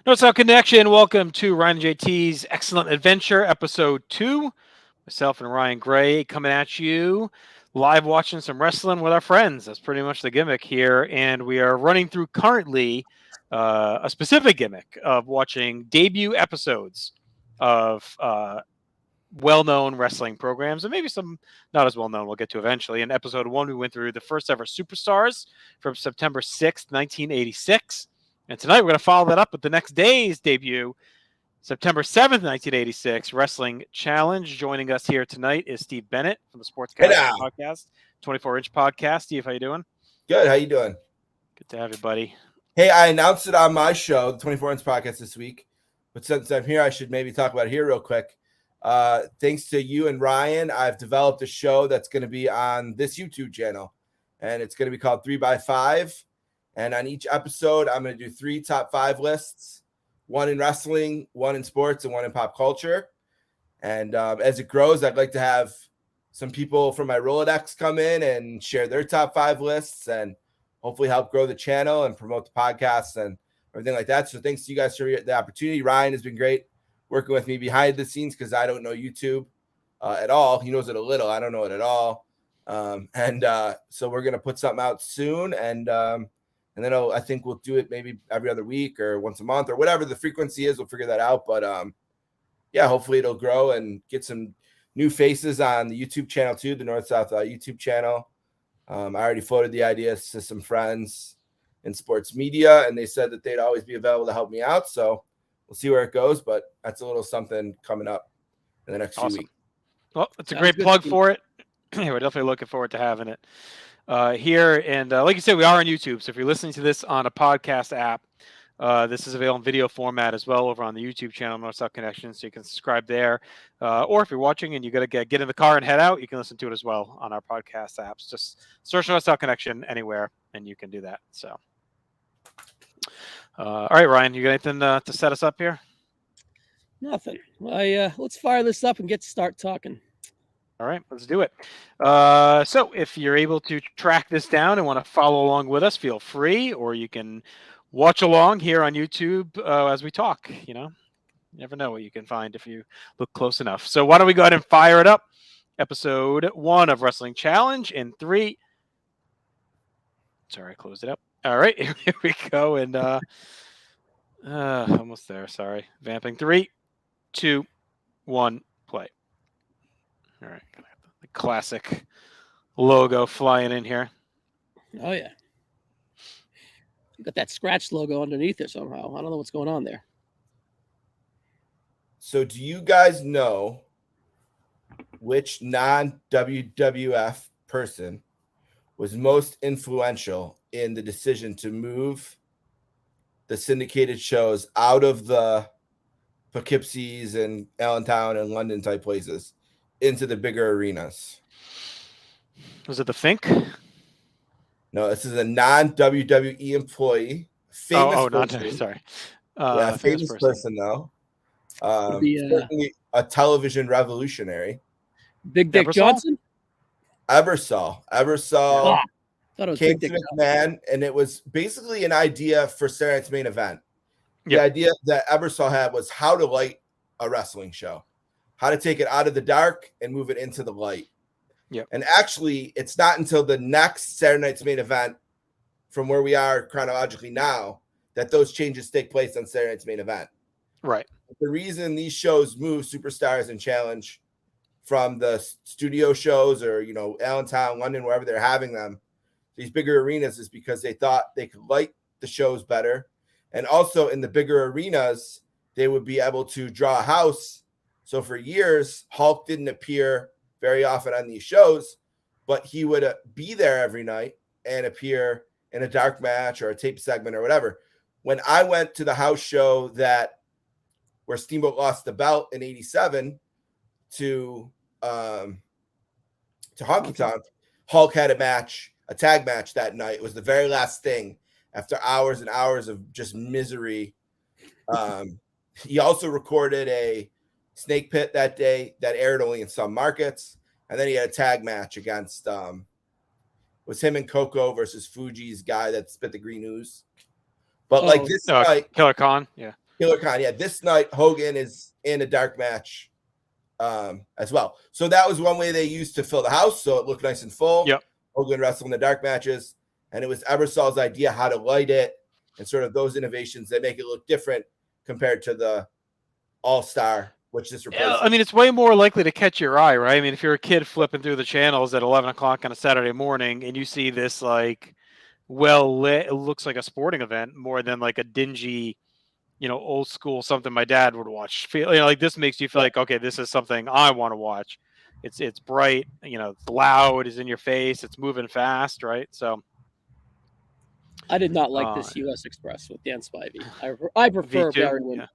North South Connection. Welcome to Ryan and JT's Excellent Adventure, Episode 2. Myself and Ryan Gray coming at you live watching some wrestling with our friends. That's pretty much the gimmick here. And we are running through currently a specific gimmick of watching debut episodes of well-known wrestling programs and maybe some not as well-known we'll get to eventually. In episode 1, we went through the first ever Superstars from September 6th, 1986. And tonight we're going to follow that up with the next day's debut, September 7th, 1986, Wrestling Challenge. Joining us here tonight is Steve Bennett from the Sportscast Podcast, 24-inch podcast. Steve, how you doing? Good. How you doing? Good to have you, buddy. Hey, I announced it on my show, the 24-inch podcast this week. But since I'm here, I should maybe talk about it here real quick. Thanks to you and Ryan, I've developed a show that's going to be on this YouTube channel. And it's going to be called 3x5. And on each episode, I'm going to do 3 top 5 lists, 1 in wrestling, 1 in sports, and 1 in pop culture. And as it grows, I'd like to have some people from my Rolodex come in and share their top 5 lists and hopefully help grow the channel and promote the podcast and everything like that. So thanks to you guys for the opportunity. Ryan has been great working with me behind the scenes because I don't know YouTube at all. He knows it a little. I don't know it at all. So we're going to put something out soon. And then I think we'll do it maybe every other week or once a month or whatever the frequency is. We'll figure that out. But yeah, hopefully it'll grow and get some new faces on the YouTube channel too, the North South YouTube channel. I already floated the ideas to some friends in sports media, and they said that they'd always be available to help me out. So we'll see where it goes, but that's a little something coming up in the next few weeks. Well, it's a great plug for it. We're definitely looking forward to having it here. And like you said, we are on YouTube. So if you're listening to this on a podcast app, this is available in video format as well over on the YouTube channel, North South Connection. So you can subscribe there. Or if you're watching and you got to get in the car and head out, you can listen to it as well on our podcast apps. Just search North South Connection anywhere and you can do that. So, all right, Ryan, you got anything to set us up here? Nothing. Let's fire this up and get to start talking. All right, let's do it. So if you're able to track this down and want to follow along with us, feel free, or you can watch along here on YouTube as we talk. You never know what you can find if you look close enough. So why don't we go ahead and fire it up? Episode 1 of Wrestling Challenge in 3. Sorry, I closed it up. All right, here we go. And almost there. Sorry. Vamping. 3, 2, 1, play. All right, the classic logo flying in here. Oh yeah, you got that scratch logo underneath it somehow. I don't know what's going on there. So, do you guys know which non-WWF person was most influential in the decision to move the syndicated shows out of the Poughkeepsies and Allentown and London type places into the bigger arenas? Was it the Fink? No, this is a non-WWE employee. Famous person. Sorry. Famous person though. Certainly a television revolutionary. Big Dick Johnson? Ebersol. Thought it was Came Big to Dick McMahon, and it was basically an idea for Saturday Night's Main Event. The idea that Ebersol had was how to light a wrestling show. How to take it out of the dark and move it into the light. Yep. And actually, it's not until the next Saturday Night's Main Event, from where we are chronologically now, that those changes take place on Saturday Night's Main Event. Right. The reason these shows move Superstars and Challenge from the studio shows or, Allentown, London, wherever they're having them, these bigger arenas, is because they thought they could light the shows better. And also in the bigger arenas, they would be able to draw a house. So for years, Hulk didn't appear very often on these shows, but he would be there every night and appear in a dark match or a tape segment or whatever. When I went to the house show where Steamboat lost the belt in '87 to Honky Tonk, Hulk had a tag match that night. It was the very last thing after hours and hours of just misery. He also recorded a Snake Pit that day that aired only in some markets. And then he had a tag match against was him and Coco versus Fuji's guy that spit the green ooze. But this guy, Killer Khan, yeah. Killer Khan. Yeah, this night Hogan is in a dark match as well. So that was one way they used to fill the house, so it looked nice and full. Yep. Hogan wrestling the dark matches, and it was Ebersol's idea how to light it and sort of those innovations that make it look different compared to the All-Star, which this replaces. Yeah, I mean, it's way more likely to catch your eye, right? I mean, if you're a kid flipping through the channels at 11 o'clock on a Saturday morning and you see this like well lit, it looks like a sporting event more than like a dingy, old school something my dad would watch. Feel like this makes you feel like, okay, this is something I want to watch. It's bright, it's loud, it's in your face, it's moving fast, right? So I did not like this U.S. Express with Dan Spivey. I prefer Barry Windham. Yeah.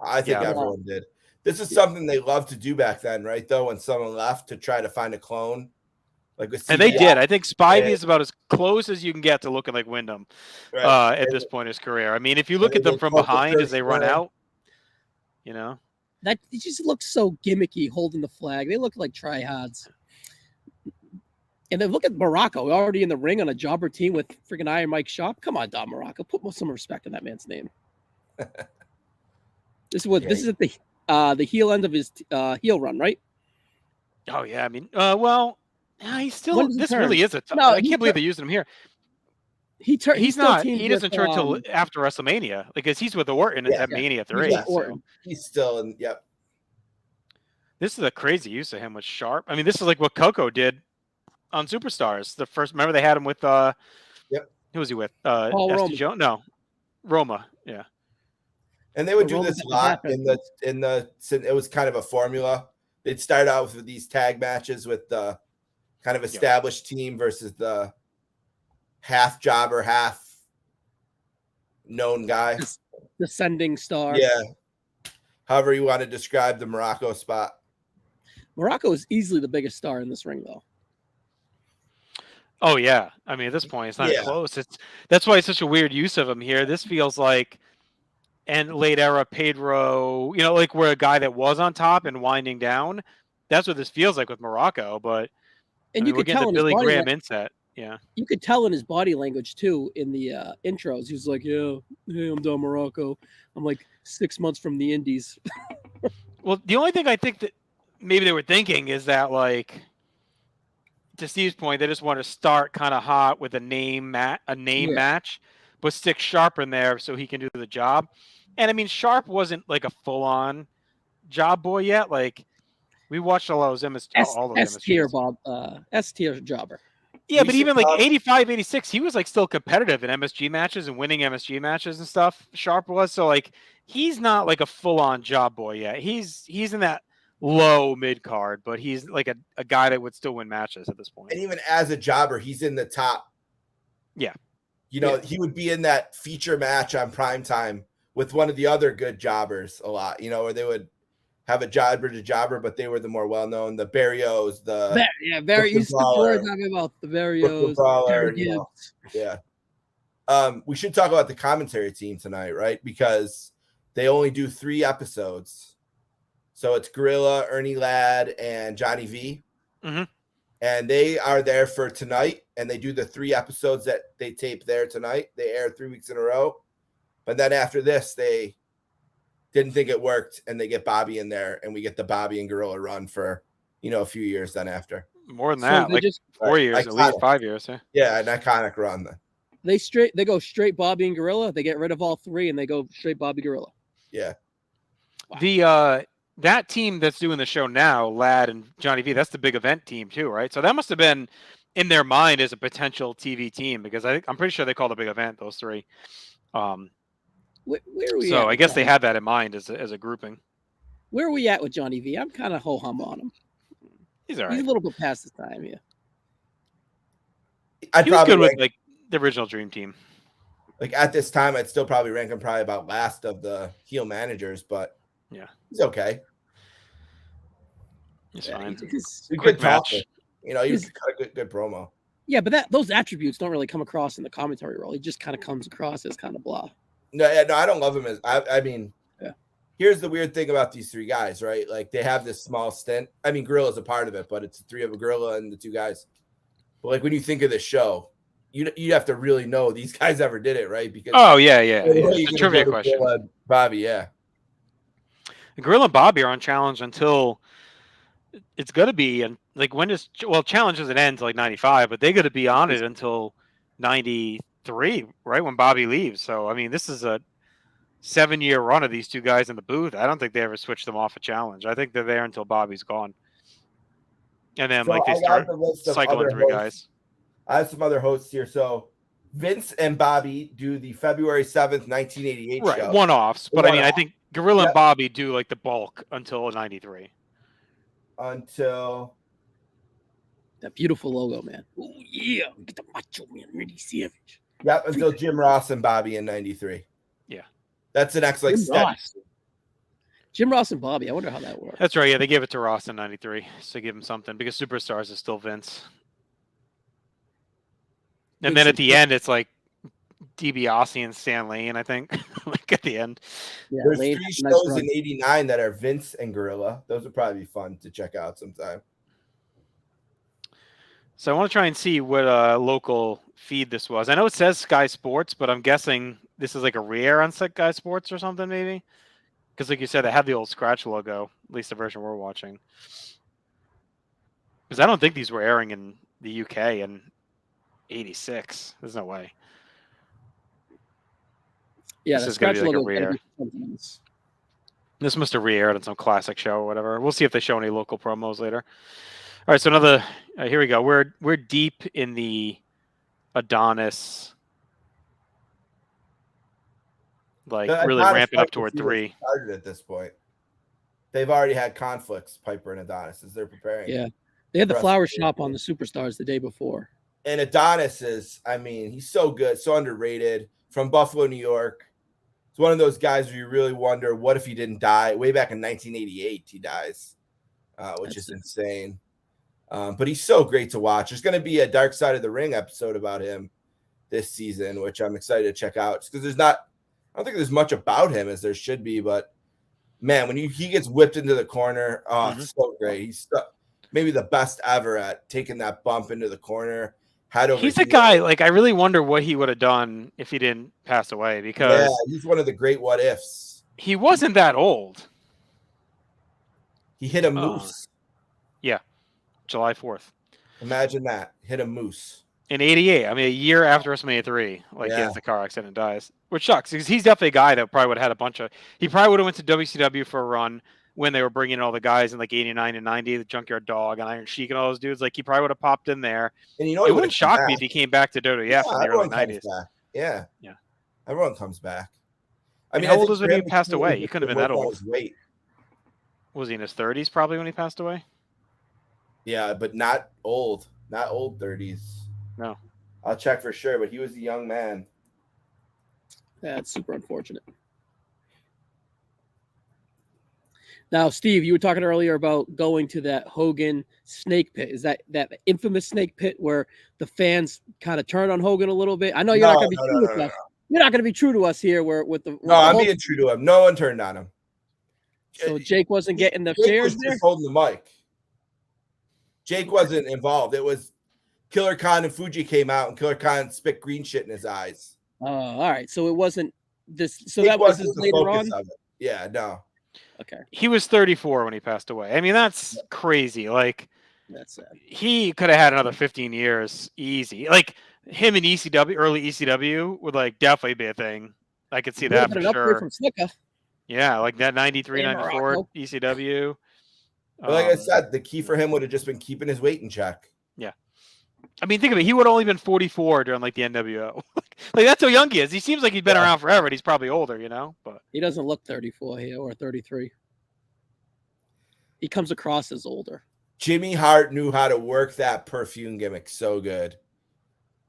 I think everyone did. This is something they loved to do back then, right? Though when someone left to try to find a clone, like with and they did. I think Spivey is about as close as you can get to looking like Wyndham at this point in his career. I mean, if you look at them from behind as they run out, that it just looks so gimmicky holding the flag. They look like tryhards. And then look at Muraco, already in the ring on a jobber team with freaking Iron Mike Sharp. Come on, Don Muraco, put some respect in that man's name. This is at the heel end of his heel run, right? Oh yeah, I mean, he's still. This turn? really is a. No, I can't believe they're using him here. He's not. He doesn't turn till after WrestleMania because he's with Orton at Mania 3. He's still in. Yep. This is a crazy use of him with Sharp. I mean, this is like what Coco did on Superstars. The first, remember they had him with. Who was he with? Roma. Jones? No, Roma. Yeah. And they would do this a lot in the. It was kind of a formula. They'd start out with these tag matches with the kind of established team versus the half jobber, half known guy. Descending star. Yeah. However you want to describe the Muraco spot. Muraco is easily the biggest star in this ring, though. Oh yeah. I mean, at this point, it's not close. That's why it's such a weird use of him here. This feels like late era Pedro, like where a guy that was on top and winding down. That's what this feels like with Muraco. But you could tell the Billy Graham inset. Yeah, you could tell in his body language too in the intros. He was like, "Yeah, hey, I'm Don Muraco. I'm like 6 months from the Indies." Well, the only thing I think that maybe they were thinking is that, like, to Steve's point, they just want to start kind of hot with a name match, but stick Sharp in there so he can do the job. And I mean, Sharp wasn't like a full-on job boy yet. Like, we watched all those S tier jobber. Yeah, but even like 85, 86, he was like still competitive in MSG matches and winning MSG matches and stuff. Sharp was. So like, he's not like a full-on job boy yet. He's in that low mid card, but he's like a guy that would still win matches at this point. And even as a jobber, he's in the top. Yeah. He would be in that feature match on primetime with one of the other good jobbers a lot, where they would have a jobber to jobber, but they were the more well-known, the Barrios, you used to talking about the Barrios. We should talk about the commentary team tonight, right? Because they only do 3 episodes. So it's Gorilla, Ernie Ladd, and Johnny V. Mm-hmm. And they are there for tonight, and they do the 3 episodes that they tape there tonight. They air 3 weeks in a row. But then after this, they didn't think it worked, and they get Bobby in there, and we get the Bobby and Gorilla run for, a few years then after. More than that, like 4 years, at least 5 years. Yeah, an iconic run then. They go straight Bobby and Gorilla. They get rid of all 3, and they go straight Bobby Gorilla. Yeah. Wow. That team that's doing the show now, Ladd and Johnny V, that's the big event team too, right? So that must have been in their mind as a potential TV team, because I'm pretty sure they call the big event those 3. Where are we so I guess they had that in mind as a grouping. Where are we at with Johnny V? I'm kind of ho-hum on him. He's all right. He's a little bit past his time, yeah. He was good with like the original Dream Team. Like at this time, I'd still probably rank him about last of the heel managers, but yeah, he's okay. He's fine. He's a good match. He was a good promo. Yeah, but those attributes don't really come across in the commentary role. He just kind of comes across as kind of blah. No, I don't love him as. I mean, here's the weird thing about these 3 guys, right? Like they have this small stint. I mean, Gorilla's a part of it, but it's 3 of a Gorilla and the 2 guys. But like when you think of the show, you have to really know these guys ever did it, right? Because Oh yeah. it's It's a trivia question. Bobby, yeah. Gorilla and Bobby are on Challenge until it's going to be, and like when does Challenge doesn't end until like 95, but they're going to be on it until 93, right when Bobby leaves. So I mean, this is a 7-year run of these two guys in the booth. I don't think they ever switched them off a Challenge. I think they're there until Bobby's gone, and then So like they start cycling through guys. I have some other hosts here. So Vince and Bobby do the February 7th, 1988 right, show. One-offs, but I mean, I think Gorilla and Bobby do like the bulk until 93. Until that beautiful logo, man. Oh yeah, get the Macho Man, Randy Savage. Yep, until Jim Ross and Bobby in 93. Yeah. That's the next like step. Jim Ross and Bobby. I wonder how that works. That's right. Yeah, they gave it to Ross in 93. So give him something because Superstars is still Vince. And then at the end, it's like DiBiase and Stan Lane, I think. Like at the end. Yeah, there's Lane, 3 shows in 89 that are Vince and Gorilla. Those would probably be fun to check out sometime. So I want to try and see what local feed this was. I know it says Sky Sports, but I'm guessing this is like a re-air on Sky Sports or something, maybe. Because like you said, they have the old Scratch logo, at least the version we're watching. Because I don't think these were airing in the UK in 86. There's no way. Yeah, this the is going to be like logo a re-air. This must have re-aired on some classic show or whatever. We'll see if they show any local promos later. All right, so another. Here we go. We're deep in the Adonis, like really ramping up toward 3. Started at this point. They've already had conflicts, Piper and Adonis, as they're preparing. Yeah, they had the flower shop on the Superstars the day before. And Adonis is, I mean, he's so good, so underrated. From Buffalo, New York. It's one of those guys where you really wonder, what if he didn't die? Way back in 1988, he dies, which is insane. But he's so great to watch. There's going to be a Dark Side of the Ring episode about him this season, which I'm excited to check out. Because I don't think there's much about him as there should be. But man, when he gets whipped into the corner, it's so great. He's maybe the best ever at taking that bump into the corner. He's a guy, like, I really wonder what he would have done if he didn't pass away, because he's one of the great what ifs. He wasn't that old. He hit a moose. Yeah. July 4th. Imagine that. Hit a moose. In 88. I mean, a year after WrestleMania 3, he has the car accident and dies. Which sucks, because he's definitely a guy that probably would have had a bunch of... He probably would have went to WCW for a run when they were bringing in all the guys in like 89 and 90, the Junkyard Dog and Iron Sheik and all those dudes. Like, he probably would have popped in there. And it wouldn't shock me if he came back to WWF in the early 90s. Yeah. Everyone comes back. I mean, how old was when he passed away? He couldn't have been that old. Was he in his 30s probably when he passed away? Yeah, but not old. Not old 30s. No. I'll check for sure, but he was a young man. That's super unfortunate. Now, Steve, you were talking earlier about going to that Hogan snake pit. Is that infamous snake pit where the fans kind of turn on Hogan a little bit? I know you're not going to be true with us. You're not going to be true to us here. I'm being true to him. No one turned on him. So Jake wasn't getting the chairs there? Just holding the mic. Jake wasn't involved. It was Killer Khan and Fuji came out, and Killer Khan spit green shit in his eyes. Oh, all right. So it wasn't this. So Jake that was later on. Yeah, no. Okay. He was 34 when he passed away. I mean, that's crazy. Like, that's sad. He could have had another 15 years easy. Like, him in ECW, early ECW, would like definitely be a thing. I could see that for sure. From yeah, like that 93, 94 ECW. But like I said, the key for him would have just been keeping his weight in check. Yeah. I mean, think of it. He would have only been 44 during like the NWO. Like, that's how young he is. He seems like he's been around forever, and he's probably older, you know? But he doesn't look 34 here or 33. He comes across as older. Jimmy Hart knew how to work that perfume gimmick so good.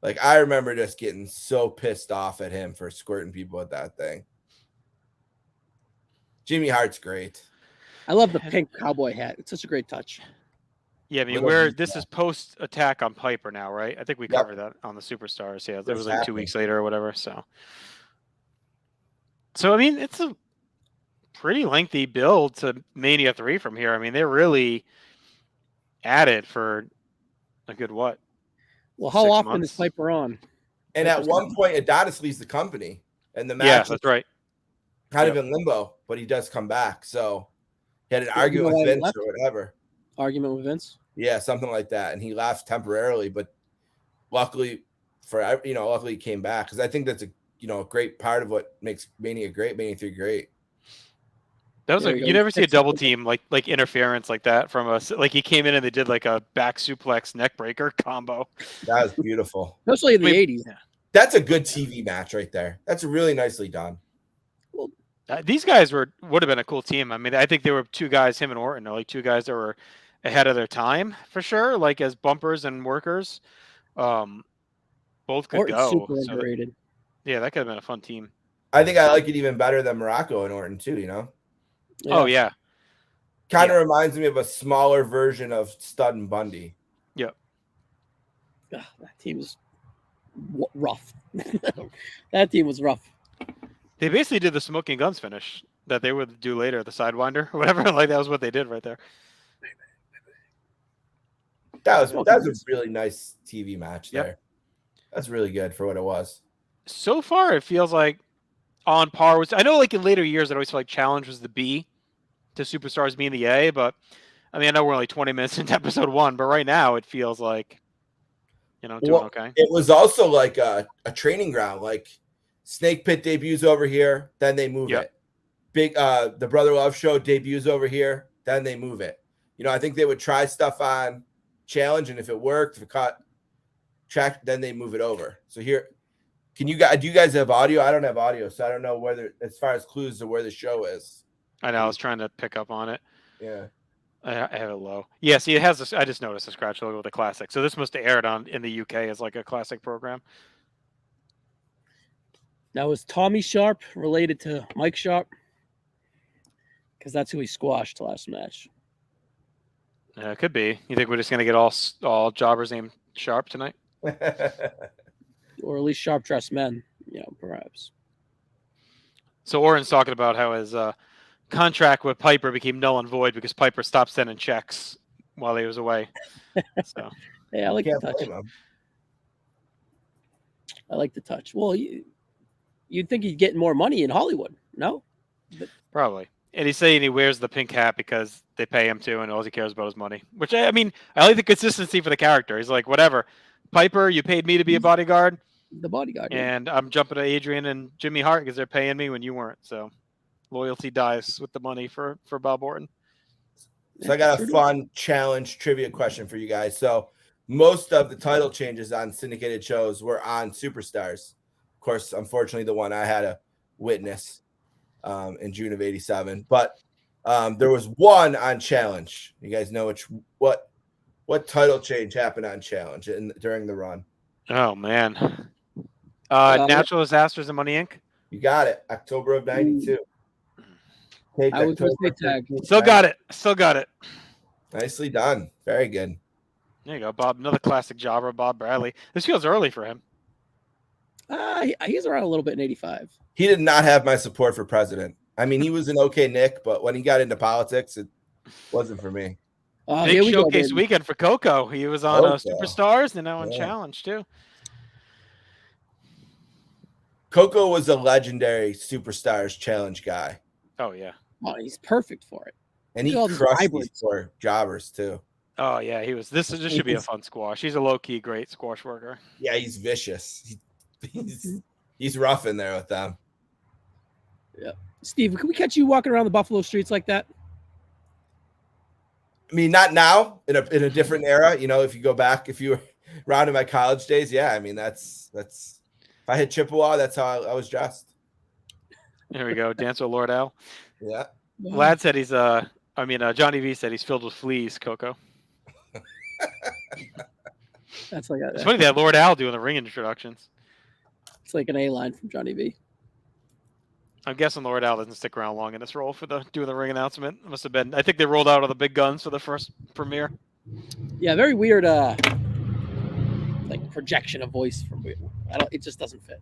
Like, I remember just getting so pissed off at him for squirting people with that thing. Jimmy Hart's great. I love the pink cowboy hat. It's such a great touch. Yeah, I mean, this is post-attack on Piper now, right? I think we covered that on the Superstars. Yeah, that was like 2 weeks later or whatever. So, I mean, it's a pretty lengthy build to Mania 3 from here. I mean, they really added for a good what? Well, how often is Piper on? And at one point, Adonis leaves the company, and the match Yeah, that's right. kind of in limbo, but he does come back. So he had an argument with Vince or whatever. Argument with Vince? Yeah, something like that. And he left temporarily, but luckily he came back, because I think that's a great part of what makes Mania great, Mania 3 great. That was you never see a double team like interference like that from us. Like he came in and they did like a back suplex neck breaker combo. That was beautiful. Especially in the 80s. Yeah. That's a good TV match right there. That's really nicely done. Well, these guys would have been a cool team. I mean, I think they were two guys, him and Orton, are like two guys that were ahead of their time for sure, like as bumpers and workers. Both could Orton's go. Super underrated. Yeah, that could have been a fun team. I think I like it even better than Muraco and Orton too, Yeah. Oh yeah. Kind of reminds me of a smaller version of Stud and Bundy. Yep. That team was rough. That team was rough. They basically did the Smoking Guns finish that they would do later, the Sidewinder or whatever. Like that was what they did right there. That was a really nice TV match there. Yep. That's really good for what it was. So far, it feels like on par with. I know, like in later years, I always felt like Challenge was the B to Superstars being the A, but I mean, I know we're only 20 minutes into episode 1, but right now it feels like, doing okay. It was also like a training ground. Like Snake Pit debuts over here, then they move it. The Brother Love Show debuts over here, then they move it. I think they would try stuff on Challenge, and if it worked, if it caught track, then they move it over. So here, do you guys have audio? I don't have audio, so I don't know whether, as far as clues to where the show is. I know. I was trying to pick up on it. Yeah. I have it low. Yeah, see, it has this. I just noticed a scratch logo with a classic. So this must have aired in the UK as like a classic program. Now, is Tommy Sharp related to Mike Sharp? Because that's who he squashed last match. It could be. You think we're just gonna get all jobbers named Sharp tonight? Or at least sharp dressed men, perhaps. So Orton's talking about how his contract with Piper became null and void because Piper stopped sending checks while he was away. So yeah, I like the touch. I like the touch. Well, you'd think he'd get more money in Hollywood, no? Probably. And he's saying he wears the pink hat because they pay him to, and all he cares about is money. Which, I mean, I like the consistency for the character. He's like, whatever. Piper, you paid me to be a bodyguard. The bodyguard. And I'm jumping to Adrian and Jimmy Hart because they're paying me when you weren't. So loyalty dies with the money for Bob Orton. So I got a fun challenge trivia question for you guys. So most of the title changes on syndicated shows were on Superstars. Of course, unfortunately, the one I had to witness in June of '87. But there was one on Challenge. You guys know what title change happened on Challenge during the run? Oh, man. Natural Disasters and Money Inc. You got it. October of '92. I was tag. Still got it. Nicely done. Very good. There you go, Bob. Another classic jobber, Bob Bradley. This feels early for him. He's around a little bit in '85. He did not have my support for president. I mean, he was an okay Nick, but when he got into politics, it wasn't for me. Big showcase weekend for Coco. He was on Superstars and now on Challenge too. Coco was a legendary Superstars Challenge guy. Oh yeah. Oh, he's perfect for it. And he crushed these for jobbers too. Oh yeah, he was. This should be a fun squash. He's a low key great squash worker. Yeah, he's vicious. He's rough in there with them. Yeah, Steve, can we catch you walking around the Buffalo streets like that? I mean, not now. In a different era, if you go back, if you were around in my college days, yeah. I mean, that's. If I hit Chippewa, that's how I was dressed. There we go. Dance with Lord Al. Yeah. Lad said he's Johnny V said he's filled with fleas, Coco. That's like it's funny that Lord Al doing the ring introductions. It's like an A line from Johnny V. I'm guessing Lord Al doesn't stick around long in this role for doing the ring announcement. It must have been. I think they rolled out all the big guns for the first premiere. Yeah, very weird. Like projection of voice from. It just doesn't fit.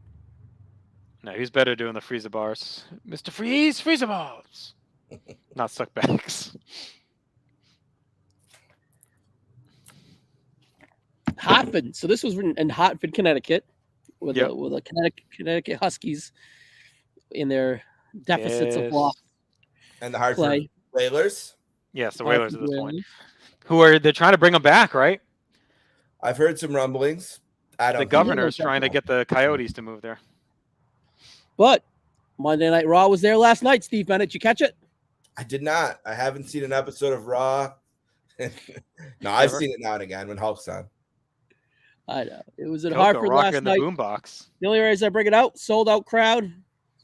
No, he's better doing the freezer bars. Mr. Freeze, freezer balls. Not suck backs. Hartford. So this was in Hartford, Connecticut. with Yep. the Connecticut Huskies in their deficits of Yes. loss. And the Hartford Play. Whalers. Yes, the Whalers at Hartford this point. Whalers. They're trying to bring them back, right? I've heard some rumblings. I The don't. governor's trying to get the Coyotes to move there. But Monday Night Raw was there last night. Steve Bennett, did you catch it? I did not. I haven't seen an episode of Raw. No, I've seen it now and again when Hulk's on. I know. It was in Coco Hartford last rocking the night. boombox. The only reason I bring it out, sold out crowd.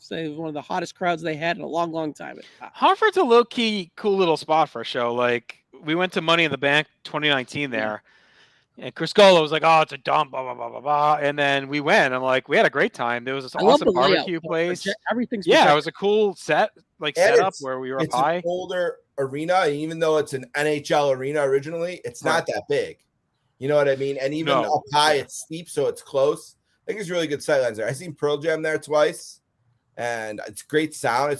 Say it was one of the hottest crowds they had in a long, long time. Hartford's a low key, cool little spot for a show. Like we went to Money in the Bank 2019 there, and Chris Golo was like, "Oh, it's a dump," blah blah blah blah blah. And then we went. I'm like, we had a great time. There was this awesome barbecue place. Everything's It was a cool setup where we were It's high. an older arena, even though it's an NHL arena originally. It's not that big. You know what I mean? And even up high, it's steep, so it's close. I think it's really good sightlines there. I've seen Pearl Jam there twice, and it's great sound.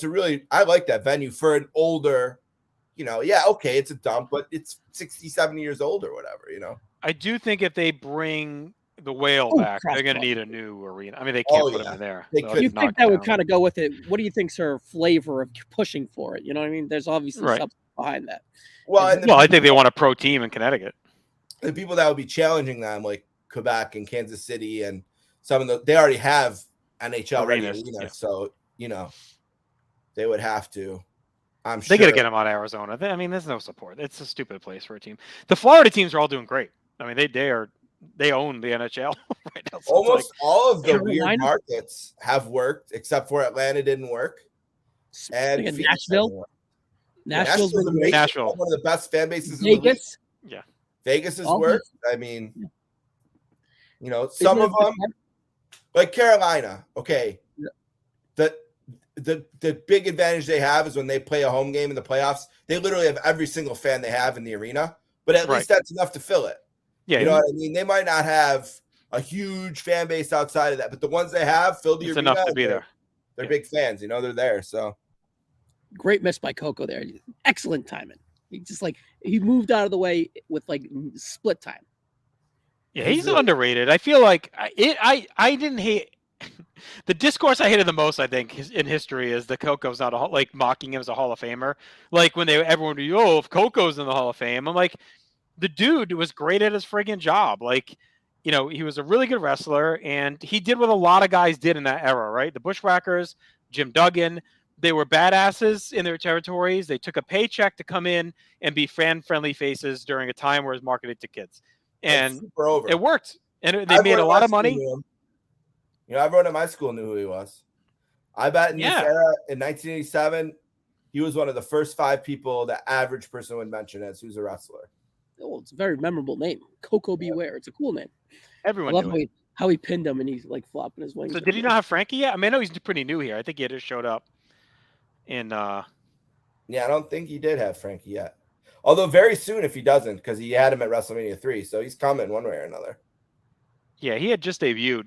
I like that venue for an older, it's a dump, but it's 60, 70 years old or whatever, I do think if they bring the Whale back, they're going to need a new arena. I mean, they can't put them in there. You think that would kind of go with it? What do you think's her flavor of pushing for it? You know what I mean? There's obviously something behind that. Well, I think they want a pro team in Connecticut. The people that would be challenging them, like Quebec and Kansas City, and they already have NHL arenas, so they would have to. I'm sure they got to get them out of Arizona. There's no support. It's a stupid place for a team. The Florida teams are all doing great. I mean, they own the NHL right now. So almost all of the Carolina? weird markets have worked, except for Atlanta didn't work. And Nashville. Nashville's amazing. Nashville, one of the best fan bases. Vegas. Yeah, Vegas has worked. I mean, some of them, like Carolina. Okay, the big advantage they have is when they play a home game in the playoffs, they literally have every single fan they have in the arena, but at least that's enough to fill it. Yeah, you know what I mean? They might not have a huge fan base outside of that, but the ones they have fill the arena. It's enough to be there. They're big fans, they're there. So great miss by Coco there. Excellent timing. He moved out of the way with split time. Yeah, he's underrated. I feel like I didn't hate the discourse I hated the most. I think in history is the Coco's not mocking him as a Hall of Famer. Like when everyone would if Coco's in the Hall of Fame, I'm like, the dude was great at his friggin' job. He was a really good wrestler, and he did what a lot of guys did in that era, right? The Bushwhackers, Jim Duggan, they were badasses in their territories. They took a paycheck to come in and be fan-friendly faces during a time where it was marketed to kids. And it worked. And they made a lot of money. Everyone at my school knew who he was. I bet in this era, in 1987, he was one of the first 5 people the average person would mention as who's a wrestler. Oh, it's a very memorable name. Coco Beware. It's a cool name. Everyone knew it. How he pinned him and he's flopping his wings. So did he not have Frankie yet? I know he's pretty new here. I think he just showed up in I don't think he did have Frankie yet. Although very soon if he doesn't, because he had him at WrestleMania 3, so he's coming one way or another. Yeah, he had just debuted.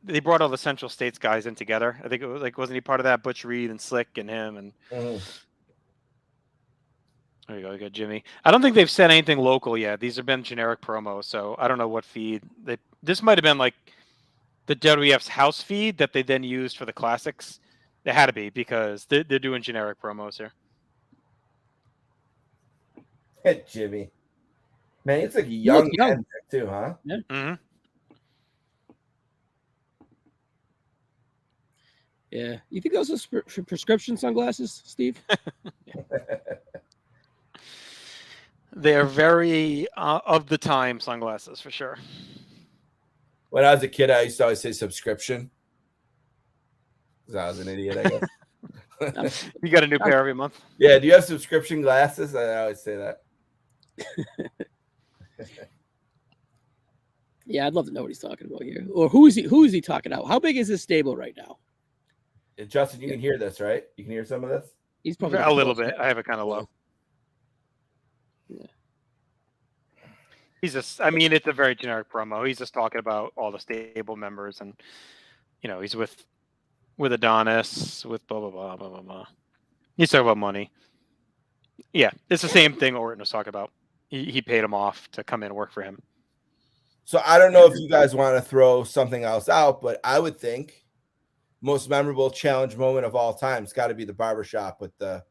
They brought all the Central States guys in together. I think it was wasn't he part of that? Butch Reed and Slick and him and There you go. You got Jimmy. I don't think they've said anything local yet. These have been generic promos, so I don't know what feed. This might have been the WWF's house feed that they then used for the classics. It had to be because they're doing generic promos here. Jimmy. Man, it's like a young man too, huh? Yeah. Mm-hmm. Yeah. You think those are prescription sunglasses, Steve? They're very of the time sunglasses for sure. When I was a kid, I used to always say subscription. Because I was an idiot, I guess. You got a new pair every month? Yeah. Do you have subscription glasses? I always say that. Yeah, I'd love to know what he's talking about here. Or who is he talking about? How big is his stable right now? Justin, you can hear this, right? You can hear some of this? He's probably a little bit. I have it kind of low. Yeah. He's just, it's a very generic promo. He's just talking about all the stable members and, he's with Adonis, with blah, blah, blah, blah, blah, blah. He's talking about money. Yeah, it's the same thing Orton was talking about. He paid him off to come in and work for him. So I don't know if you guys want to throw something else out, but I would think most memorable challenge moment of all time has got to be the barbershop with the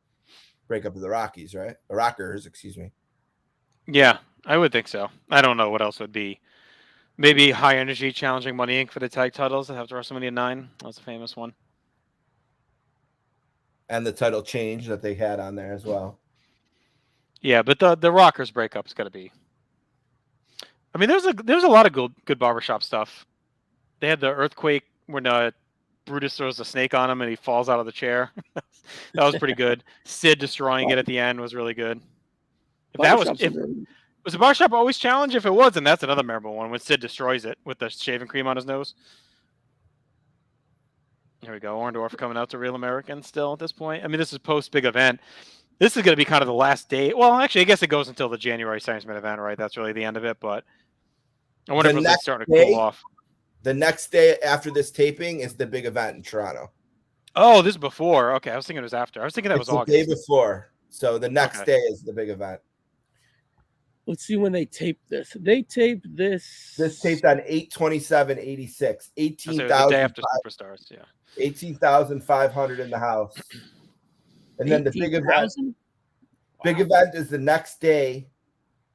breakup of the Rockies, right? The Rockers, excuse me. Yeah, I would think so. I don't know what else would be. Maybe high energy challenging Money Inc. for the tag titles after WrestleMania 9. That was a famous one. And the title change that they had on there as well. Yeah, but the Rockers breakup's got to be. I mean, there's a lot of good barbershop stuff. They had the earthquake when Brutus throws a snake on him and he falls out of the chair. That was pretty good. Sid destroying it at the end was really good. Was the barbershop always challenge? If it was, then that's another memorable one when Sid destroys it with the shaving cream on his nose. Here we go. Orndorff coming out to Real American still at this point. I mean, this is post big event. This is going to be kind of the last day. Well, actually, I guess it goes until the January Science event, right? That's really the end of it. But I wonder if it's starting to cool off. The next day after this taping is the big event in Toronto. Oh, this is before. Okay, I was thinking it was after. I was thinking that was August. The day before. So the next day is the big event. Let's see when they taped this. They taped this. This taped on 8/27/86. 18,000. The day after Superstars, yeah. 18,500 in the house. And then the big event. Wow. Big event is the next day,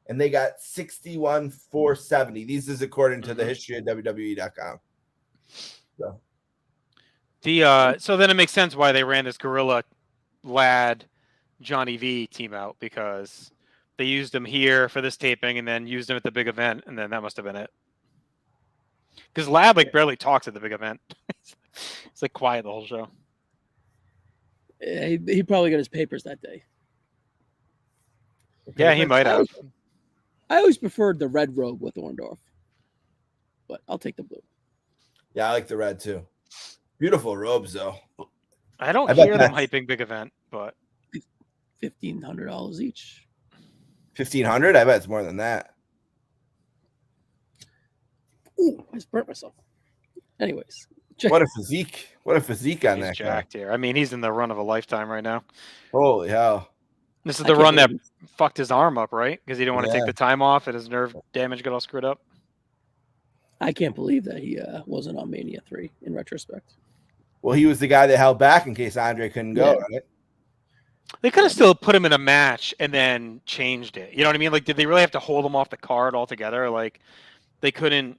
and they got 61,470. These is according to the history of WWE.com. So then it makes sense why they ran this Gorilla Lad Johnny V team out, because they used him here for this taping and then used him at the big event, and then that must have been it. Because Lad barely talks at the big event. It's like quiet the whole show. He probably got his papers that day. Yeah, he might have. I always preferred the red robe with Orndorff, but I'll take the blue. Yeah, I like the red too. Beautiful robes, though. I don't hear them hyping big event, but $1,500 each. 1,500? I bet it's more than that. Ooh, I just burnt myself. Anyways, what a physique! What a physique on that jacked guy. Here. I mean, he's in the run of a lifetime right now. Holy hell! This is the run that fucked his arm up, right? Because he didn't want to take the time off, and his nerve damage got all screwed up. I can't believe that he wasn't on Mania 3 in retrospect. Well, he was the guy that held back in case Andre couldn't go, right? They could have still put him in a match and then changed it. You know what I mean? Like, did they really have to hold him off the card altogether? Like, they couldn't,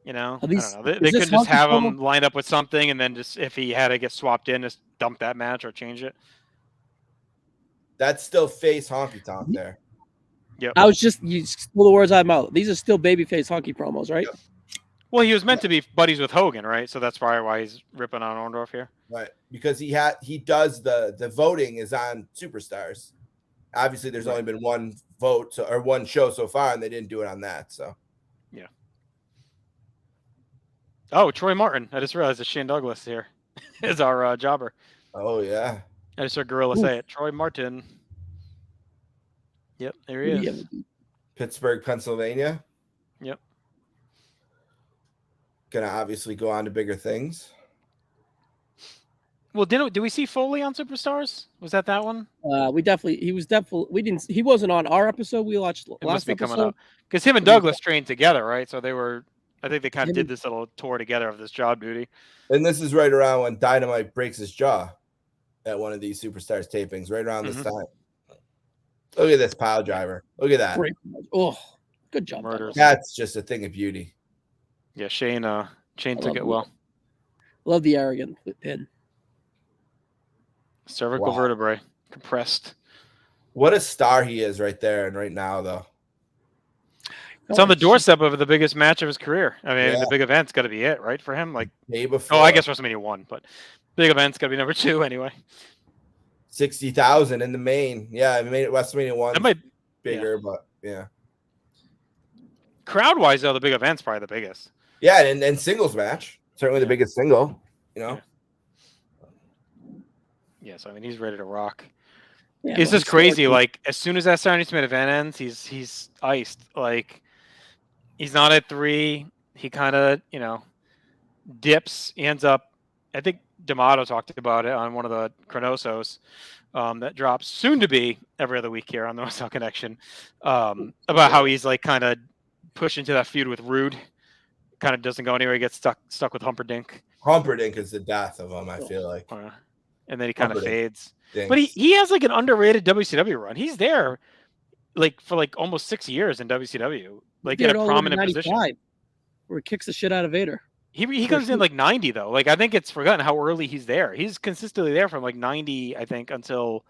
I don't know. They couldn't just have him lined up with something and then just, if he had to get swapped in, just dump that match or change it. That's still face honky tonk there. Yep. You stole the words out of my mouth. These are still babyface honky promos, right? Yep. Well, he was meant to be buddies with Hogan, right? So that's probably why he's ripping on Orndorff here. Right. Because he does the voting is on Superstars. Obviously, there's only been one vote or one show so far, and they didn't do it on that. So, yeah. Oh, Troy Martin. I just realized that Shane Douglas here is our jobber. Oh, yeah. I just heard Gorilla say it. Troy Martin. Yep, there he is. Pittsburgh, Pennsylvania. Yep. Gonna obviously go on to bigger things. Well, did we see Foley on Superstars? Was that one? He wasn't on our episode. We watched last episode. Because him and Douglas trained together, right? So I think they kind of did this little tour together of this job duty. And this is right around when Dynamite breaks his jaw at one of these Superstars tapings, right around this time. Look at this pile driver. Look at that. Great. Oh, good job. That's just a thing of beauty. Yeah, Shane took it well. Love the arrogant pin. Cervical vertebrae compressed. What a star he is right there and right now, though. It's on the doorstep of the biggest match of his career. I mean, the big event's got to be it, right, for him? Like, day before. Oh, I guess WrestleMania 1, but big event's got to be number 2 anyway. 60,000 in the main. Yeah, I made it WrestleMania 1. That might bigger, but yeah. Crowd-wise, though, the big event's probably the biggest. Yeah, and singles match. Certainly the biggest single, Yeah, so I mean, he's ready to rock. Yeah, it's just crazy. Like, as soon as that Saturday Night event ends, he's iced. Like, he's not at 3. He kind of, dips. He ends up, I think D'Amato talked about it on one of the Chronosos that drops soon to be every other week here on the Wrestle Connection about how he's like kind of push into that feud with Rude. Kind of doesn't go anywhere. He gets stuck with Humperdinck. Humperdinck is the death of him, I feel like. And then he kind of Humperdinck fades. stinks. But he has like an underrated WCW run. He's there like for like almost 6 years in WCW. Like in a prominent position. Where he kicks the shit out of Vader. He comes in like 90 though. Like I think it's forgotten how early he's there. He's consistently there from like 90, I think, until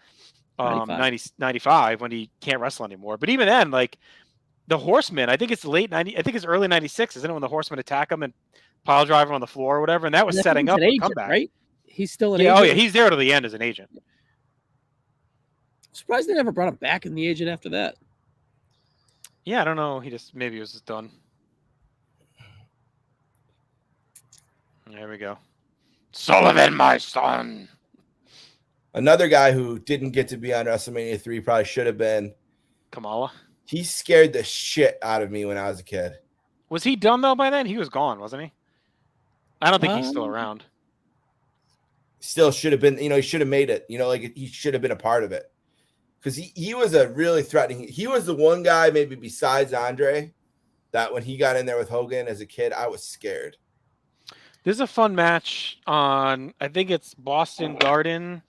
95 when he can't wrestle anymore. But even then, like the Horsemen, I think it's late 90. I think it's early 96, isn't it, when the Horsemen attack him and pile drive him on the floor or whatever? And that was setting up a comeback, right? He's still an agent. Oh yeah, he's there to the end as an agent. I'm surprised they never brought him back in the agent after that. Yeah, I don't know. Maybe he was just done. There we go. Sullivan, my son. Another guy who didn't get to be on WrestleMania 3 probably should have been Kamala. He scared the shit out of me when I was a kid. Was he done though by then? He was gone, wasn't he? I don't think he's still around. Still should have been, he should have made it. Like he should have been a part of it. Because he was a really threatening. He was the one guy, maybe besides Andre, that when he got in there with Hogan as a kid, I was scared. This is a fun match on, I think it's Boston Garden,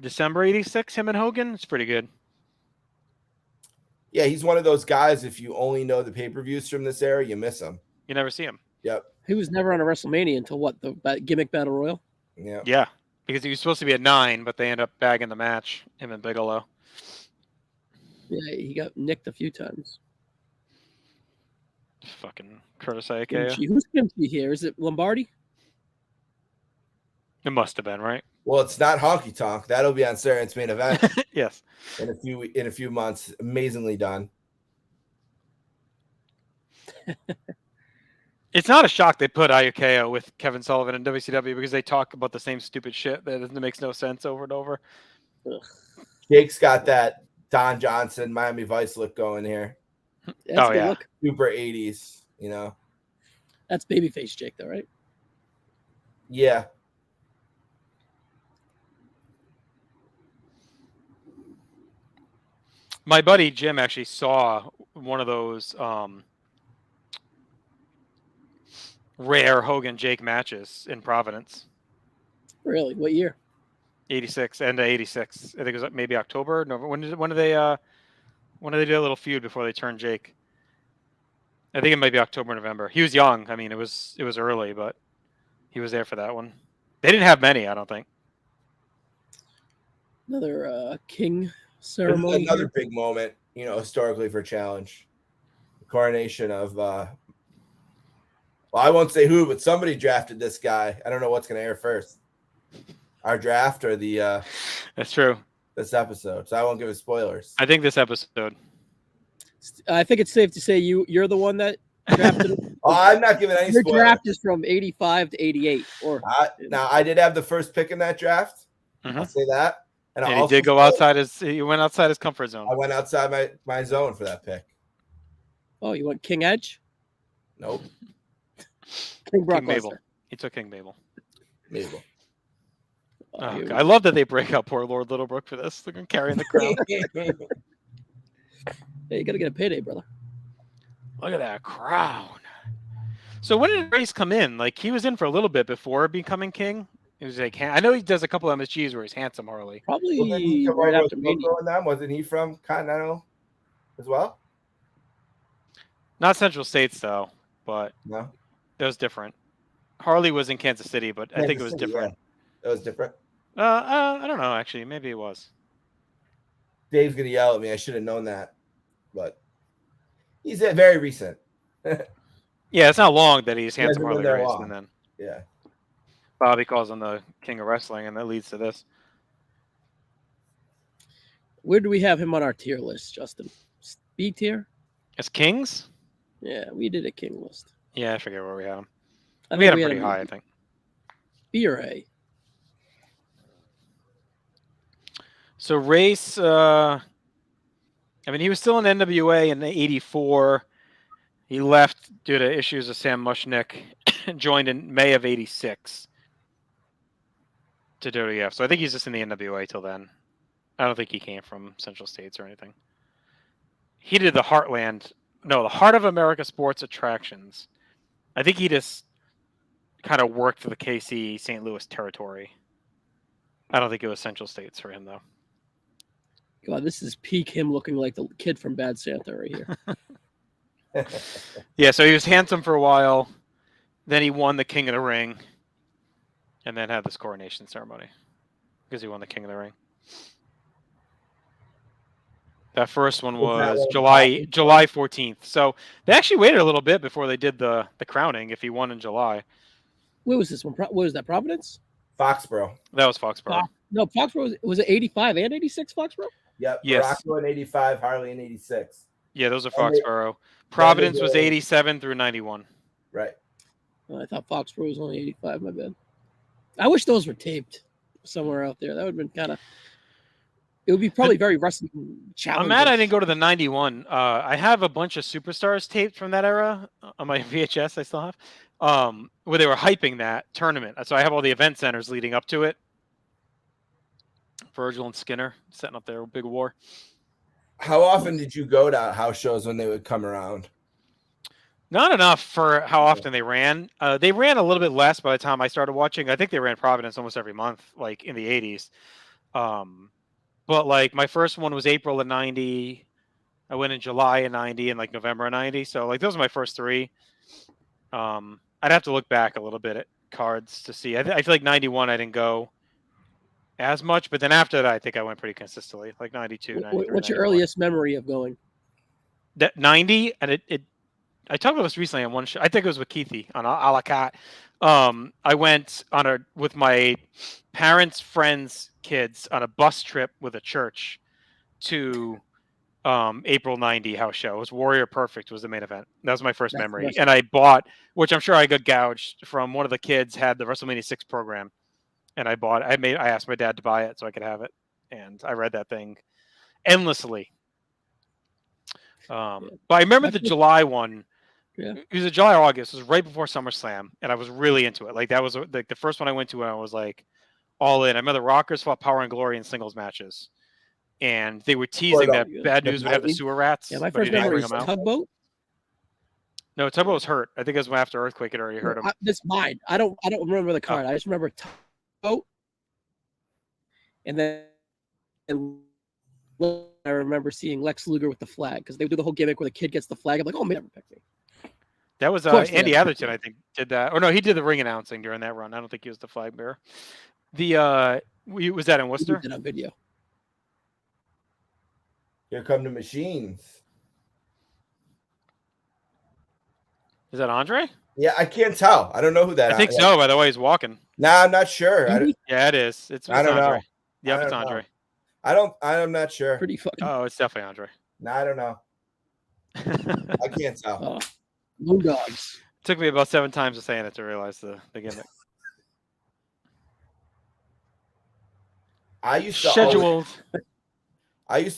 December 86, him and Hogan. It's pretty good. Yeah, he's one of those guys, if you only know the pay-per-views from this era, you miss him. You never see him. Yep. He was never on a WrestleMania until what? The gimmick Battle Royal? Yeah. Yeah, because he was supposed to be at 9, but they end up bagging the match, him and Bigelow. Yeah, he got nicked a few times. Fucking Curtis Ayakea. Who's Kimchi here? Is it Lombardi? It must have been, right? Well, it's not Honky Tonk. That'll be on Saturday Main Event. Yes. In a few months. Amazingly done. It's not a shock they put Ayakea with Kevin Sullivan in WCW because they talk about the same stupid shit that makes no sense over and over. Ugh. Jake's got that Don Johnson, Miami Vice look going here. That's a good look. Super 80s, That's babyface Jake, though, right? Yeah. My buddy Jim actually saw one of those rare Hogan Jake matches in Providence. Really? What year? 86, end of 86. I think it was maybe October. No, when did they do a little feud before they turned Jake? I think it might be October, November. He was young. I mean, it was early, but he was there for that one. They didn't have many, I don't think. Another King ceremony. Another big moment, historically for Challenge. The coronation of I won't say who, but somebody drafted this guy. I don't know what's going to air first. Our draft or the That's true. This episode. So I won't give it spoilers. I think this episode. I think it's safe to say you're the one that drafted him. I'm not giving any spoilers. Your draft is from 85 to 88. Now I did have the first pick in that draft. Mm-hmm. I'll say that. And he did go outside he went outside his comfort zone. I went outside my zone for that pick. Oh, you went King Edge? Nope. King Mabel. He took King Mabel. Mabel. Oh, I love that they break up poor Lord Littlebrook for this. They're carrying the crown. Hey, you got to get a payday, brother. Look at that crown. So when did Race come in? Like, he was in for a little bit before becoming king. He was like, I know he does a couple of MSGs where he's handsome Harley. Probably right after them. Wasn't he from Continental as well? Not Central States, though, but no, that was different. Harley was in Kansas City, but I think it was different. Yeah. It was different. I don't know, actually. Maybe it was. Dave's going to yell at me. I should have known that. But he's very recent. Yeah, it's not long that he's handsome Harley Race. And then yeah, Bobby calls him the king of wrestling, and that leads to this. Where do we have him on our tier list, Justin? B tier? As kings? Yeah, we did a king list. Yeah, I forget where we had him. We had him pretty high, I think. B or A? So Race, I mean, he was still in NWA in '84. He left due to issues with Sam Mushnick and joined in May of '86 to WWF. So I think he's just in the NWA till then. I don't think he came from Central States or anything. He did the Heartland No, the Heart of America Sports Attractions. I think he just kind of worked for the KC St. Louis territory. I don't think it was Central States for him, though. God, this is peak him looking like the kid from Bad Santa right here. Yeah, so he was handsome for a while. Then he won the King of the Ring. And then had this coronation ceremony. Because he won the King of the Ring. That first one was July 14th. So they actually waited a little bit before they did the crowning if he won in July. Where was this one? What was that, Providence? Foxborough. That was Foxborough. No, Foxborough was it 85 and 86 Foxborough? Yep. Yes. Muraco in 85, Harley in 86. Yeah, those are Foxborough. Providence was 87 through 91. Right. I thought Foxborough was only 85, my bad. I wish those were taped somewhere out there. That would have been kind of... It would be probably very wrestling challenging. I'm mad I didn't go to the 91. I have a bunch of superstars taped from that era on my VHS I still have, where they were hyping that tournament. So I have all the event centers leading up to it. Virgil and Skinner setting up their big war. How often did you go to house shows when they would come around? Not enough for how often they ran. They ran a little bit less by the time I started watching. I think they ran Providence almost every month, like in the 80s. But like my first one was April of 90. I went in July of 90 and like November of 90. So like those are my first three. I'd have to look back a little bit at cards to see. I feel like 91 I didn't go as much, but then after that I think I went pretty consistently, like 92, 93. What's your 94. earliest memory of going? That 90, and I talked about this recently on one show. I think it was with Keithy on a la carte. I went on with my parents' friends' kids on a bus trip with a church to April 90 house show. It was Warrior Perfect was the main event. That was my first memory. And I bought, which I'm sure I got gouged from one of the kids had the WrestleMania 6 program. And I bought I asked my dad to buy it so I could have it. And I read that thing endlessly. But I remember the July one. Yeah. It was a July or August. It was right before SummerSlam, and I was really into it. Like that was like the first one I went to, and I was like all in. I remember the Rockers fought Power and Glory in singles matches, and they were teasing that Bad News would have the sewer rats. Yeah, my first memory is Tugboat. No, Tugboat was hurt. I think it was after Earthquake had already hurt him. This mine. I don't remember the card. I just remember Tugboat, and then I remember seeing Lex Luger with the flag because they would do the whole gimmick where the kid gets the flag. I'm like, oh, man, never picked me. That was Andy Atherton, I think, did that. Or no, he did the ring announcing during that run. I don't think he was the flag bearer. Was that in Worcester? He did on video. Here come the machines. Is that Andre? Yeah, I can't tell. I don't know who that is. I think so, by the way he's walking. Nah, I'm not sure. Yeah, it is. It's I don't Andre. know. Yep, it's Andre. I'm not sure. Pretty fucking. Oh, it's definitely Andre. Nah, I don't know. I can't tell. Bulldogs. Took me about 7 times of saying it to realize the gimmick. I used to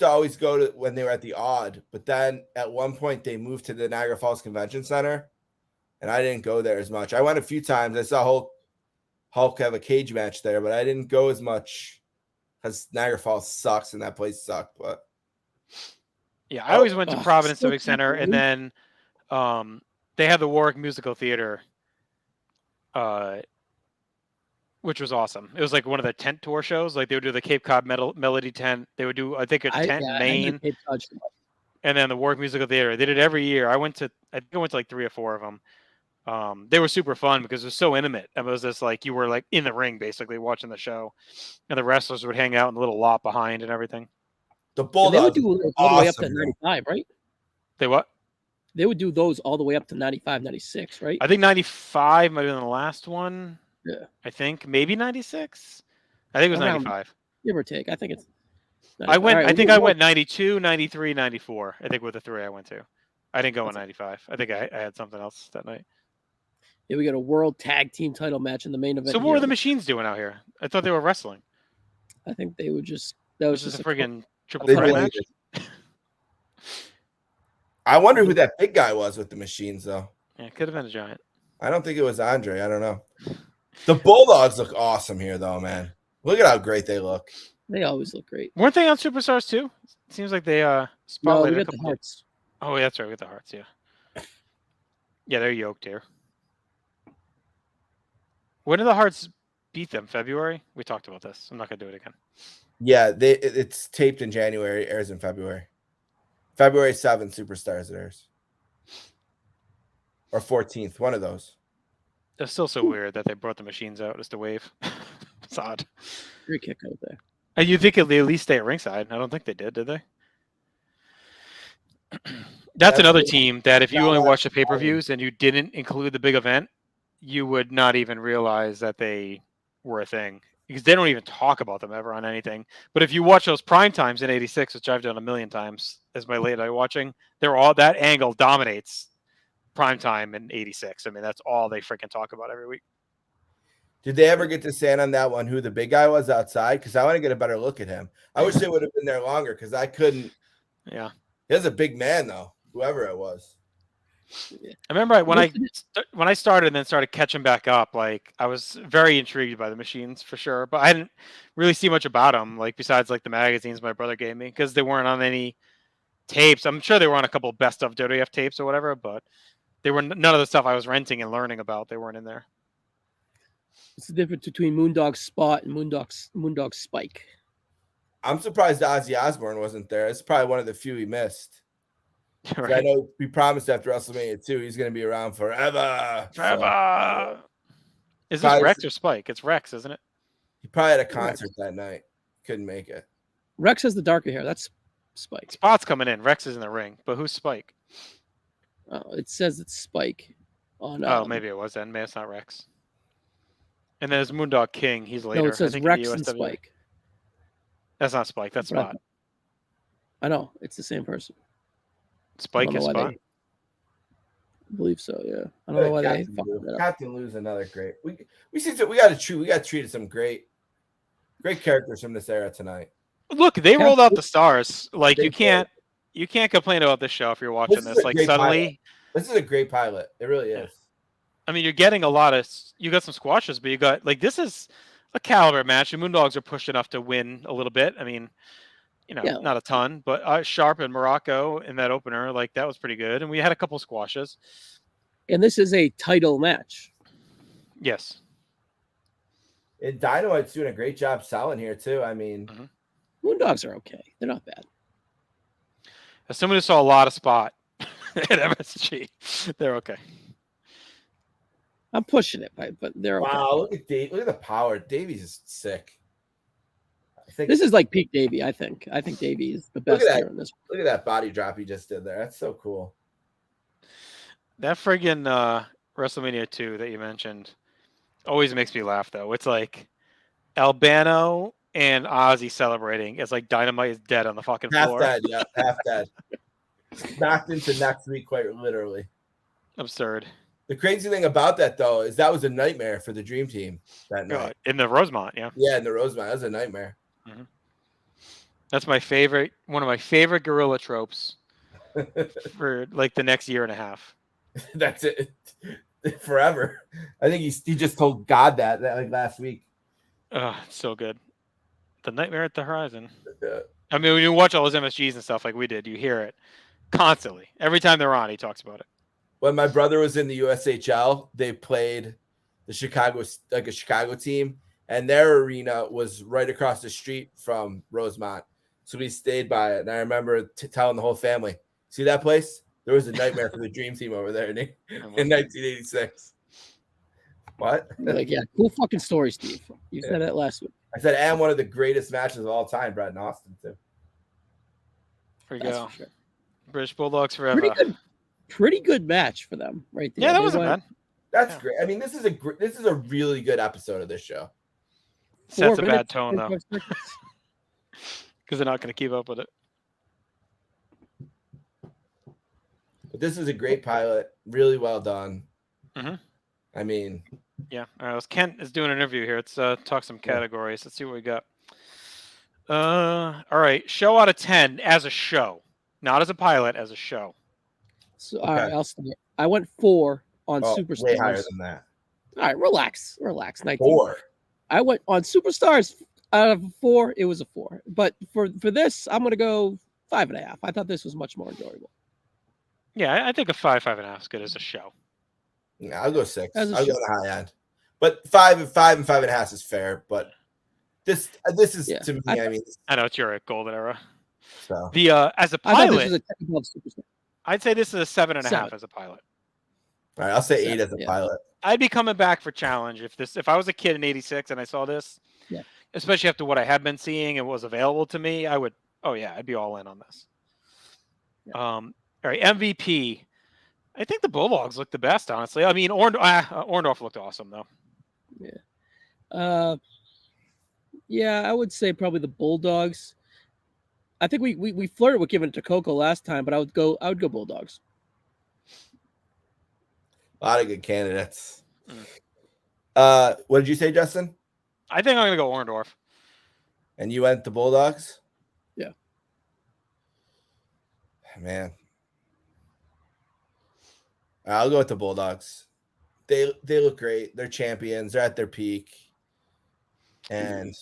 always go to when they were at the Odd, but then at one point they moved to the Niagara Falls Convention Center, and I didn't go there as much. I went a few times. I saw Hulk have a cage match there, but I didn't go as much because Niagara Falls sucks and that place sucked. But yeah, I always went to Providence Civic Center, and then they had the Warwick Musical Theater, which was awesome. It was like one of the tent tour shows. Like they would do the Cape Cod Melody tent. They would do, I think, a tent in Maine, and then the Warwick Musical Theater. They did it every year. I think I went to like 3 or 4 of them. They were super fun because it was so intimate. It was just like you were like in the ring basically watching the show, and the wrestlers would hang out in the little lot behind and everything. The Bulldogs they would do all the way up to 95, right? They what? They would do those all the way up to 95, 96, right? I think 95 might have been the last one. Yeah. I think maybe 96. I think it was 95. Give or take. I think it's. 95. I went 92, 93, 94. I think were the 3 I went to. I didn't go in 95. I think I had something else that night. Yeah, we got a world tag team title match in the main event. So what were the machines doing out here? I thought they were wrestling. I think they would just. That was just a friggin' triple threat match. I wonder who that big guy was with the machines, though. Yeah, it could have been a giant. I don't think it was Andre. I don't know. The Bulldogs look awesome here, though, man. Look at how great they look. They always look great. Weren't they on Superstars too? It seems like they spotlighted a couple. The Hearts. Oh, that's right, with the Hearts, yeah. Yeah, they're yoked here. When did the Hearts beat them? February? We talked about this. I'm not going to do it again. Yeah, it's taped in January, airs in February. February 7th, Superstars it airs. Or 14th, one of those. It's still so weird that they brought the machines out just to wave. It's odd. Great kick out there. And you'd think they at least stay at ringside. I don't think they did they? That's another team that if you only watch the pay-per-views and you didn't include the big event, you would not even realize that they were a thing. Because they don't even talk about them ever on anything. But if you watch those prime times in '86, which I've done a million times as my late night watching, they're all that angle dominates prime time in '86. I mean, that's all they freaking talk about every week. Did they ever get to stand on that one who the big guy was outside? Because I want to get a better look at him. I wish they would have been there longer because I couldn't. Yeah. He was a big man, though, whoever it was. I remember when I started and then started catching back up, like I was very intrigued by the machines for sure, but I didn't really see much about them, like besides like the magazines my brother gave me because they weren't on any tapes. I'm sure they were on a couple of best of WWF tapes or whatever, but they were none of the stuff I was renting and learning about. They weren't in there. What's the difference between Moondog Spot and Moondog Spike? I'm surprised Ozzy Osbourne wasn't there. It's probably one of the few he missed. Right. I know we promised after WrestleMania 2 he's going to be around forever. Forever. Is this Rex or Spike? It's Rex, isn't it? He probably had a concert that night. Couldn't make it. Rex has the darker hair. That's Spike. Spot's coming in. Rex is in the ring, but who's Spike? It says it's Spike. On, maybe it was then. Maybe it's not Rex. And then there's Moondog King. He's later. No, it says Rex and Spike. That's not Spike. That's Spot. I know. It's the same person. Spike is Spot? I believe so, yeah. I don't know why they Captain Lou's another great. We got to treat some great characters from this era tonight. Look, they rolled out the stars. Like you can't complain about this show if you're watching this. Like suddenly, this is a great pilot. It really is. I mean, you're getting a lot of. You got some squashes, but you got like this is a caliber match. The Moondogs are pushed enough to win a little bit. I mean, not a ton, but Sharp and Muraco in that opener, like that was pretty good. And we had a couple squashes. And this is a title match. Yes. And Dynamite's doing a great job selling here too. I mean, Moondogs are okay. They're not bad. As someone who saw a lot of Spot at MSG, they're okay. I'm pushing it, but they're okay. Wow, look at Dave. Look at the power. Davies is sick. This is like peak Davey, I think. I think Davey is the best here in this. Look at that body drop he just did there. That's so cool. That friggin' WrestleMania 2 that you mentioned always makes me laugh, though. It's like Albano and Ozzy celebrating. It's like Dynamite is dead on the fucking floor. Half dead, yeah. Half dead. Knocked into next week, quite literally. Absurd. The crazy thing about that, though, is that was a nightmare for the Dream Team that night. In the Rosemont, yeah. Yeah, in the Rosemont. That was a nightmare. Mm-hmm. That's my favorite, one of my favorite gorilla tropes for like the next year and a half. That's it. Forever. I think he just told God that like last week. Oh, it's so good. The Nightmare at the Horizon. Yeah. I mean, when you watch all those MSGs and stuff like we did, you hear it constantly. Every time they're on, he talks about it. When my brother was in the USHL, they played a Chicago team, and their arena was right across the street from Rosemont. So we stayed by it, and I remember telling the whole family, "See that place? There was a nightmare for the Dream Team over there in 1986." What? Like, yeah, cool fucking story, Steve. You said that last week. I said, and one of the greatest matches of all time, Brett and Austin too. There you go. Sure. British Bulldogs forever. Pretty good match for them, right there. Yeah, that wasn't bad. That's great. I mean, this is a really good episode of this show. Sets a bad tone though, because they're not going to keep up with it. But this is a great pilot. Really well done. Mm-hmm. I mean, yeah. All right, Kent is doing an interview here. Let's talk some categories. Let's see what we got. All right, show out of 10 as a show, not as a pilot, as a show. So, all right, I'll start. I went 4 on Superstars. Way higher than that. All right, relax. 19. 4. I went on Superstars out of 4. It was a 4, but for this, I'm gonna go 5.5. I thought this was much more enjoyable. Yeah, I think a 5.5 is good as a show. Yeah, I'll go 6. As a I'll go show. on the high end. But 5 and 5.5 is fair. But this is Yeah. to me. I mean, I know it's your golden era. so The as a I thought this was pilot, a technical superstar. I'd say this is a 7.5 7. as a pilot. all right, I'll say 8 7, as a yeah. pilot. I'd be coming back for challenge if I was a kid in '86 and I saw this. Yeah. Especially after what I have been seeing and was available to me, I would. Oh yeah, I'd be all in on this. Yeah. All right, MVP. I think the Bulldogs looked the best, honestly. I mean, Orndorff looked awesome though. Yeah, I would say probably the Bulldogs. I think we flirted with giving it to Coco last time, but I would go Bulldogs. A lot of good candidates. What did you say, Justin? I think I'm gonna go Orndorff. And you went the Bulldogs? Yeah. Man. I'll go with the Bulldogs. They look great. They're champions. They're at their peak. And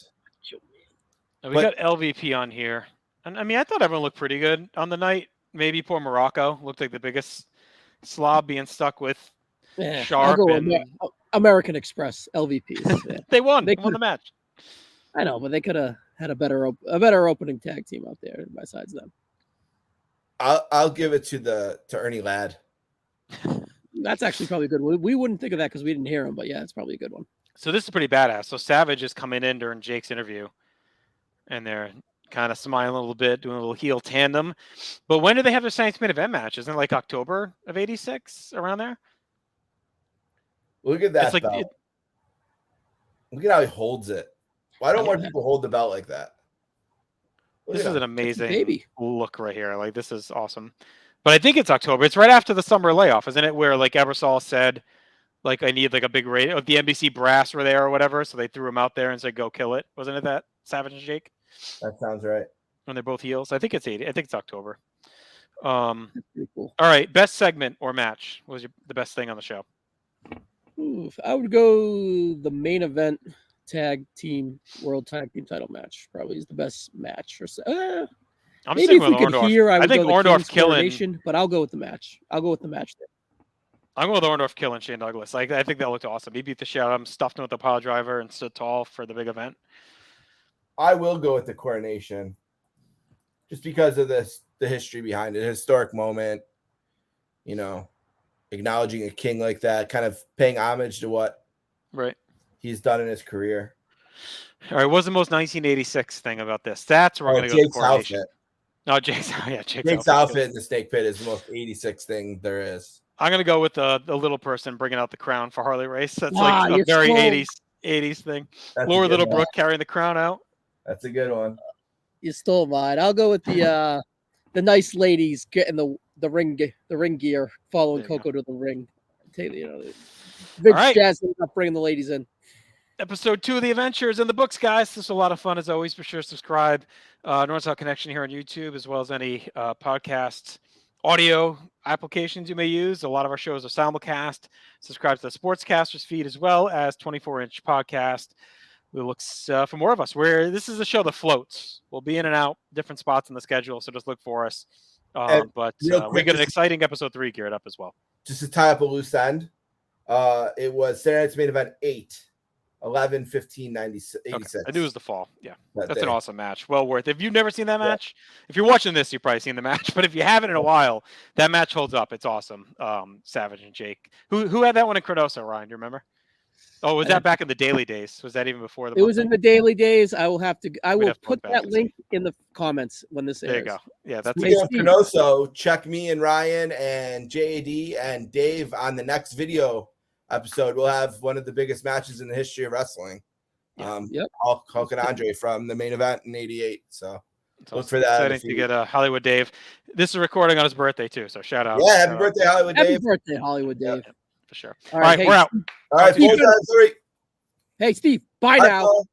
We got LVP on here. And I mean, I thought everyone looked pretty good on the night. Maybe poor Muraco looked like the biggest slob being stuck with Sharp. I'll go and American Express LVPs. Yeah. they won. They They won the match. I know, but they could have had a better opening tag team out there besides them. I'll give it to Ernie Ladd. That's actually probably a good one. We wouldn't think of that because we didn't hear him, but yeah, it's probably a good one. So this is pretty badass. So Savage is coming in during Jake's interview, and they're kind of smiling a little bit, doing a little heel tandem. But when do they have their Science main event match? Isn't it like October of '86, around there? Look at that It's like belt. Look at how he holds it. Why don't more people hold the belt like that? This is an amazing baby look right here. Like, this is awesome. But I think it's October. It's right after the summer layoff, isn't it? Where like Ebersol said, like, I need like a big rating. The NBC brass were there or whatever, so they threw him out there and said, "Go kill it." Wasn't it that Savage and Jake? That sounds right. When they're both heels. I think it's 80. I think it's October. That's pretty cool. All right, best segment or match. What was the best thing on the show? I would go the main event world tag team title match. Probably is the best match. I'm maybe if with we could Orndorff. hear, I would think go the Orndorff King's killing. Coronation, but I'll go with the match. I'll go with the match there. I'm going with Orndorff killing Shane Douglas. Like, I think that looked awesome. He beat the shit out of him, stuffed him with the pile driver, and stood tall for the big event. I will go with the coronation, just because of the history behind it, historic moment. You know, acknowledging a king like that, kind of paying homage to what he's done in his career. All right, what's the most 1986 thing about this? That's where we're going to go to the coronation. Outfit. No, Jake's outfit in the snake pit is the most 86 thing there is. I'm going to go with the little person bringing out the crown for Harley Race. That's like a very 80s thing. Laura Littlebrook carrying the crown out. That's a good one. You stole mine. I'll go with the nice ladies getting the ring gear, following Coco to the ring. Vince Jazz not bringing the ladies in. Episode 2 of the Adventures in the books, guys. This was a lot of fun as always. Be sure to subscribe. North South Connection here on YouTube, as well as any podcast audio applications you may use. A lot of our shows are simulcast. Subscribe to the Sportscasters feed as well as 24-inch podcast. We look for more of us. This is a show that floats. We'll be in and out different spots in the schedule, so just look for us. But we got an exciting episode 3 geared up as well. Just to tie up a loose end, it was Saturday Night's Main Event 8. 11/15/86. Okay. I knew it was the fall. Yeah, that's an awesome match. Well worth it. If you've never seen that match, if you're watching this, you've probably seen the match. But if you haven't in a while, that match holds up. It's awesome. Savage and Jake. Who had that one in Cardoso, Ryan? Do you remember? Oh, was that back in the daily days? Was that even before the? It was in the daily days. I will put that link in the comments when this airs. There you go. Yeah, that's Cardoso. Check me and Ryan and JAD and Dave on the next video episode. We'll have one of the biggest matches in the history of wrestling. Hulk and Andre from the main event in '88. So look for that. Exciting to get Hollywood Dave. This is a recording on his birthday too. So shout out. Yeah, happy birthday, Hollywood Dave. Happy birthday, Hollywood Dave. Yeah, for sure. All right, we're out. All right, 4 times 3. Hey, Steve. Bye now.